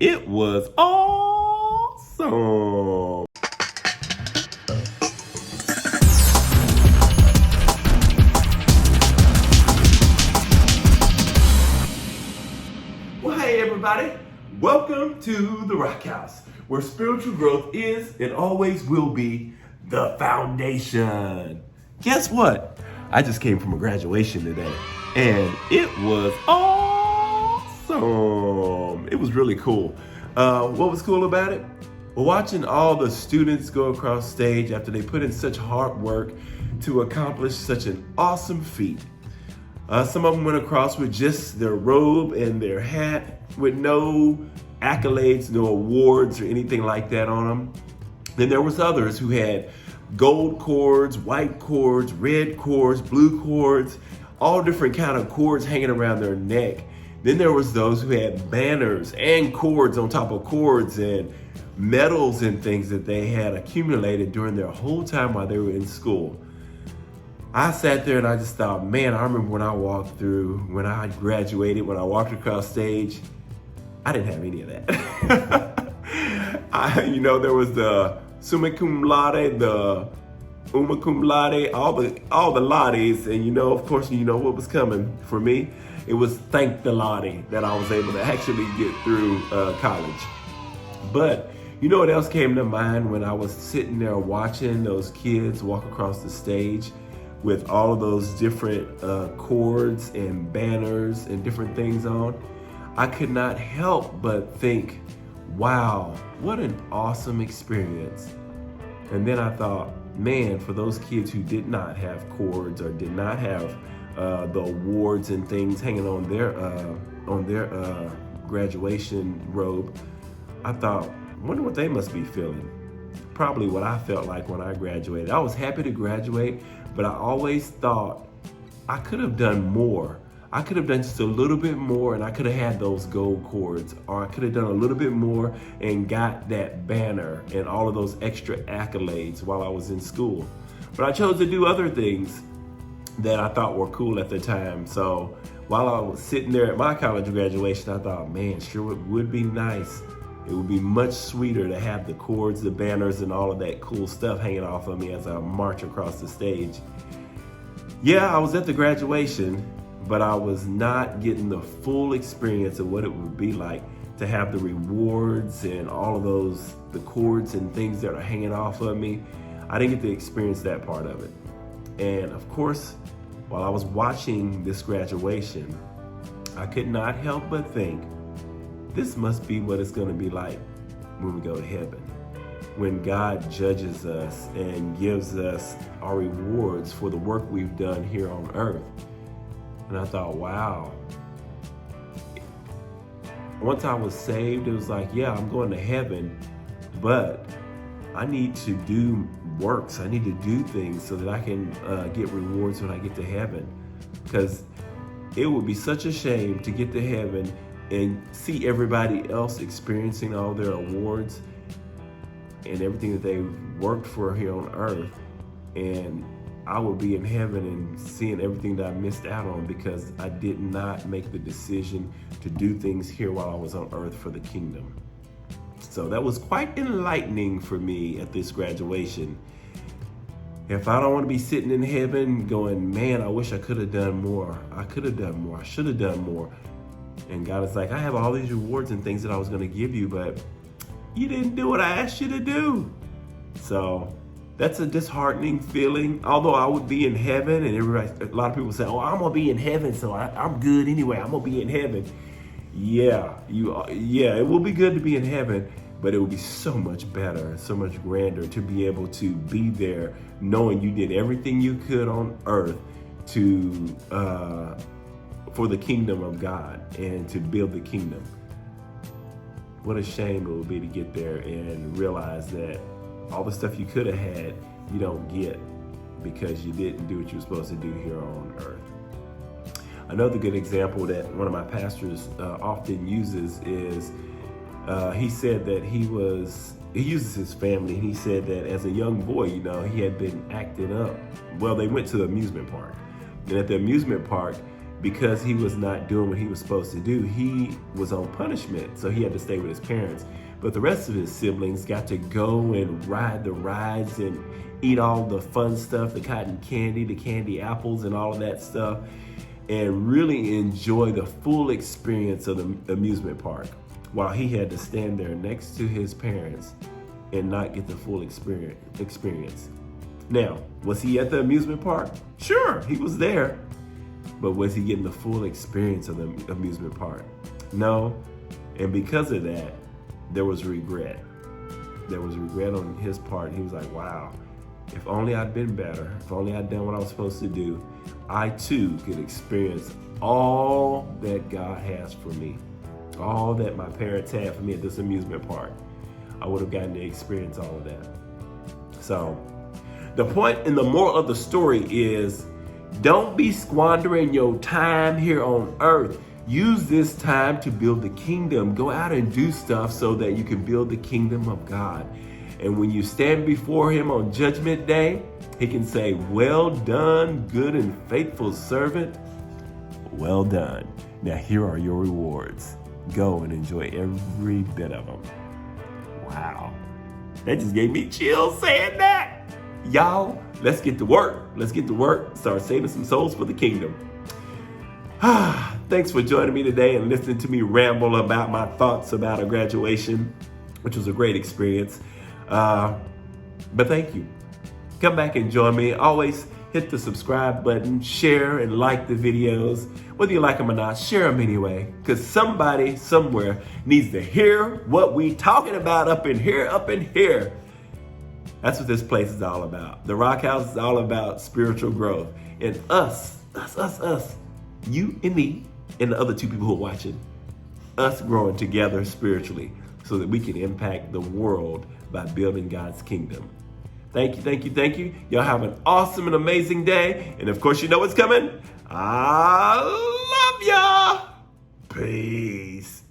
It was awesome. Well, hey everybody, welcome to the Rock House, where spiritual growth is and always will be the foundation. Guess what? I just came from a graduation today, and it was awesome. It was really cool. What was cool about it? Well, watching all the students go across stage after they put in such hard work to accomplish such an awesome feat. Some of them went across with just their robe and their hat with no accolades, no awards or anything like that on them. Then there was others who had gold cords, white cords, red cords, blue cords, all different kind of cords hanging around their neck. Then there was those who had banners and cords on top of cords and medals and things that they had accumulated during their whole time while they were in school. I sat there and I just thought, man, I remember when I walked through, when I graduated, when I walked across stage, I didn't have any of that. There was the summa cum laude, the umma cum laude, all the laudes, and of course, what was coming for me. It was thank the laude that I was able to actually get through college. But you know what else came to mind when I was sitting there watching those kids walk across the stage with all of those different cords and banners and different things on? I could not help but think, wow, what an awesome experience. And then I thought, man, for those kids who did not have cords or did not have the awards and things hanging on their graduation robe, I thought, wonder what they must be feeling. Probably what I felt like when I graduated. I was happy to graduate, but I always thought I could have done more. I could have done just a little bit more, and I could have had those gold cords, or I could have done a little bit more and got that banner and all of those extra accolades while I was in school. But I chose to do other things that I thought were cool at the time. So while I was sitting there at my college graduation, I thought, man, sure it would be nice. It would be much sweeter to have the cords, the banners, and all of that cool stuff hanging off of me as I march across the stage. Yeah, I was at the graduation, but I was not getting the full experience of what it would be like to have the rewards and all of the cords and things that are hanging off of me. I didn't get to experience that part of it. And of course, while I was watching this graduation, I could not help but think, this must be what it's going to be like when we go to heaven, when God judges us and gives us our rewards for the work we've done here on earth. And I thought, wow. Once I was saved, it was like, yeah, I'm going to heaven, but I need to do works. I need to do things so that I can get rewards when I get to heaven. Because it would be such a shame to get to heaven and see everybody else experiencing all their awards and everything that they worked for here on earth. And I would be in heaven and seeing everything that I missed out on because I did not make the decision to do things here while I was on earth for the kingdom. So that was quite enlightening for me at this graduation. If I don't want to be sitting in heaven going, man, I wish I could have done more. I could have done more. I should have done more. And God is like, I have all these rewards and things that I was going to give you, but you didn't do what I asked you to do. So that's a disheartening feeling. Although I would be in heaven, and a lot of people say, oh, I'm going to be in heaven, so I'm good anyway. I'm going to be in heaven. Yeah, it will be good to be in heaven, but it will be so much better, so much grander to be able to be there knowing you did everything you could on earth to for the kingdom of God and to build the kingdom. What a shame it would be to get there and realize that all the stuff you could have had, you don't get because you didn't do what you were supposed to do here on earth. Another good example that one of my pastors often uses is he said that he uses his family, and he said that as a young boy, he had been acting up. Well, they went to the amusement park. And at the amusement park, because he was not doing what he was supposed to do, he was on punishment. So he had to stay with his parents. But the rest of his siblings got to go and ride the rides and eat all the fun stuff, the cotton candy, the candy apples, and all of that stuff, and really enjoy the full experience of the amusement park, while he had to stand there next to his parents and not get the full experience. Now, was he at the amusement park? Sure, he was there. But was he getting the full experience of the amusement park? No. And because of that, there was regret. There was regret on his part. He was like, wow, if only I'd been better, if only I'd done what I was supposed to do, I too could experience all that God has for me, all that my parents had for me at this amusement park. I would have gotten to experience all of that. So the point and the moral of the story is, don't be squandering your time here on earth. Use this time to build the kingdom. Go out and do stuff so that you can build the kingdom of God. And when you stand before him on Judgment Day, he can say, well done, good and faithful servant. Well done. Now here are your rewards. Go and enjoy every bit of them. Wow. That just gave me chills saying that. Y'all, let's get to work. Let's get to work. Start saving some souls for the kingdom. Thanks for joining me today and listening to me ramble about my thoughts about a graduation, which was a great experience. But thank you. Come back and join me. Always hit the subscribe button, share and like the videos. Whether you like them or not, share them anyway, because somebody somewhere needs to hear what we talking about up in here. That's what this place is all about. The Rock House is all about spiritual growth. And us, you and me, and the other two people who are watching, us growing together spiritually so that we can impact the world by building God's kingdom. Thank you. Y'all have an awesome and amazing day. And of course, you know what's coming. I love y'all. Peace.